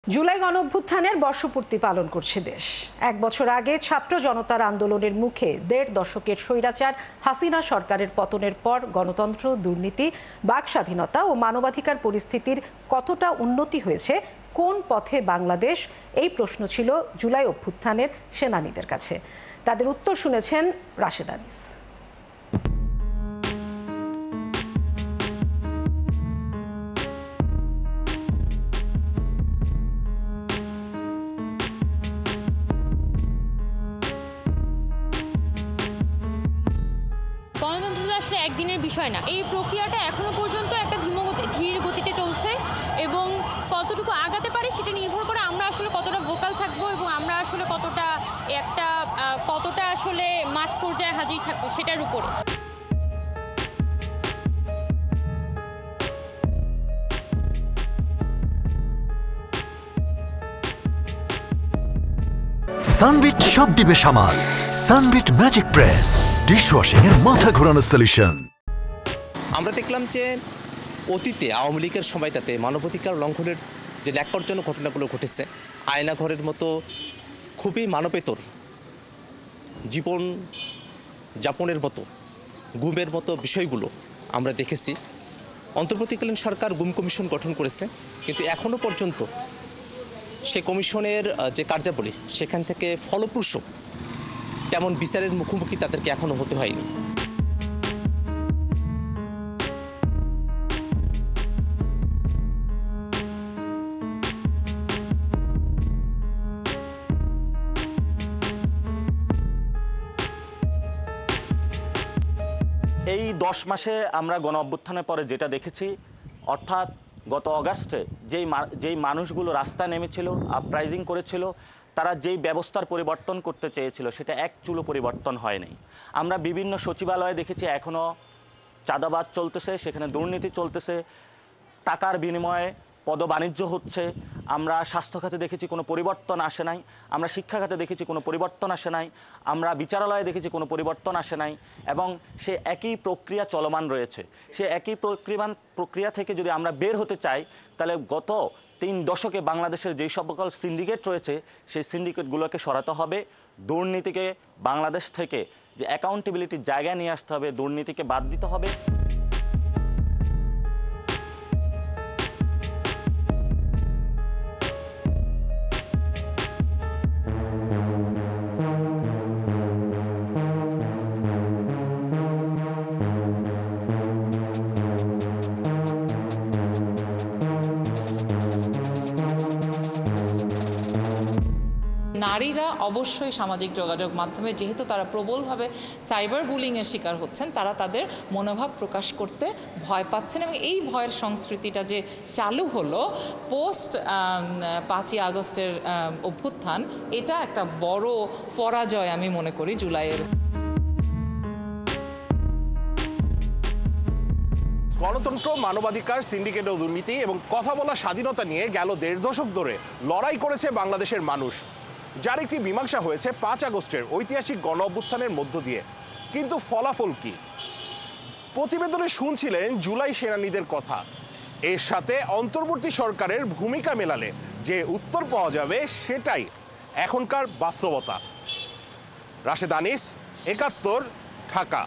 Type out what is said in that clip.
জুলাই গণঅভ্যুত্থানের বর্ষপূর্তি পালন করছে দেশ। এক বছর আগে ছাত্র জনতার আন্দোলনের মুখে ১.৫ দশকের স্বৈরাচার হাসিনা সরকারের পতনের পর গণতন্ত্র, দুর্নীতি, বাক স্বাধীনতা ও মানবাধিকার পরিস্থিতির কতটা উন্নতি হয়েছে, কোন পথে বাংলাদেশ, এই প্রশ্ন ছিল জুলাই অভ্যুত্থানের সেনানীদের কাছে। তাদের উত্তর শুনেছেন রাশেদা আনিস। গণতন্ত্র আসলে একদিনের বিষয় না। এই প্রক্রিয়াটা এখনো পর্যন্ত একটা ধীর গতিতে চলছে এবং কতটুকু আগাতে পারে সেটা নির্ভর করে আমরা আসলে কতটা ভোকাল থাকবো এবং আমরা আসলে কতটা আসলে মাঠ পর্যায়ে হাজির থাকবো সেটার উপরে। সানবিট সব দিবে সামাল। সানবিট ম্যাজিক প্রেস ডিশওয়াশিং এর মাথা ঘোরানো সলিউশন। আমরা দেখলাম যে অতীতে আওয়ামী লীগের সময়টাতে মানবাধিকার লঙ্ঘনের যে ন্যাক্কারজনক ঘটনাগুলো ঘটেছে, আয়নাঘরের মতো খুবই মানবেতর জীবন যাপনের মতো, গুমের মতো বিষয়গুলো আমরা দেখেছি। অন্তর্বর্তীকালীন সরকার গুম কমিশন গঠন করেছে, কিন্তু এখনও পর্যন্ত সে কমিশনের যে কার্যাবলী সেখান থেকে ফলপ্রসূ তেমন বিচারের মুখোমুখি তাদেরকে এখনও হতে হয়নি। এই 10 মাসে আমরা গণ অভ্যুত্থানের পরে যেটা দেখেছি, অর্থাৎ গত অগাস্টে যেই মানুষগুলো রাস্তায় নেমেছিল, আপরাইজিং করেছিল, তারা যেই ব্যবস্থার পরিবর্তন করতে চেয়েছিল সেটা এক চুলো পরিবর্তন হয়নি। আমরা বিভিন্ন সচিবালয়ে দেখেছি এখনও চাঁদাবাজ চলতেছে, সেখানে দুর্নীতি চলতেছে, টাকার বিনিময়ে পদবাণিজ্য হচ্ছে। আমরা স্বাস্থ্য খাতে দেখেছি কোনো পরিবর্তন আসে নাই, আমরা শিক্ষা খাতে দেখেছি কোনো পরিবর্তন আসে নাই, আমরা বিচারালয়ে দেখেছি কোনো পরিবর্তন আসে নাই, এবং সে একই প্রক্রিয়া চলমান রয়েছে। সে একই প্রক্রিয়া থেকে যদি আমরা বের হতে চাই, তাহলে গত 3 দশকে বাংলাদেশের যেই সকল সিন্ডিকেট রয়েছে সেই সিন্ডিকেটগুলোকে সরাতে হবে। দুর্নীতিকে বাংলাদেশ থেকে যে অ্যাকাউন্টেবিলিটির জায়গায় নিয়ে আসতে হবে, দুর্নীতিকে বাদ দিতে হবে। নারীরা অবশ্যই সামাজিক যোগাযোগ মাধ্যমে, যেহেতু তারা প্রবলভাবে সাইবার বুলিংয়ের শিকার হচ্ছেন, তারা তাদের মনোভাব প্রকাশ করতে ভয় পাচ্ছেন, এবং এই ভয়ের সংস্কৃতিটা যে চালু হলো পোস্ট 5ই আগস্টের অভ্যুত্থান, এটা একটা বড় পরাজয় আমি মনে করি জুলাইয়ের। গণতন্ত্র, মানবাধিকার, সিন্ডিকেট ও দুর্নীতি এবং কথা বলার স্বাধীনতা নিয়ে গেল 1.5 দশক ধরে লড়াই করেছে বাংলাদেশের মানুষ, যার একটি মীমাংসা হয়েছে 5 আগস্টের ঐতিহাসিক গণ অভ্যুত্থানের মধ্য দিয়ে। কিন্তু ফলাফল কি? প্রতিবেদনে শুনছিলেন জুলাই সেনানীদের কথা। এর সাথে অন্তর্বর্তী সরকারের ভূমিকা মেলালে যে উত্তর পাওয়া যাবে সেটাই এখনকার বাস্তবতা। রাশেদা আনিস, 71, ঢাকা।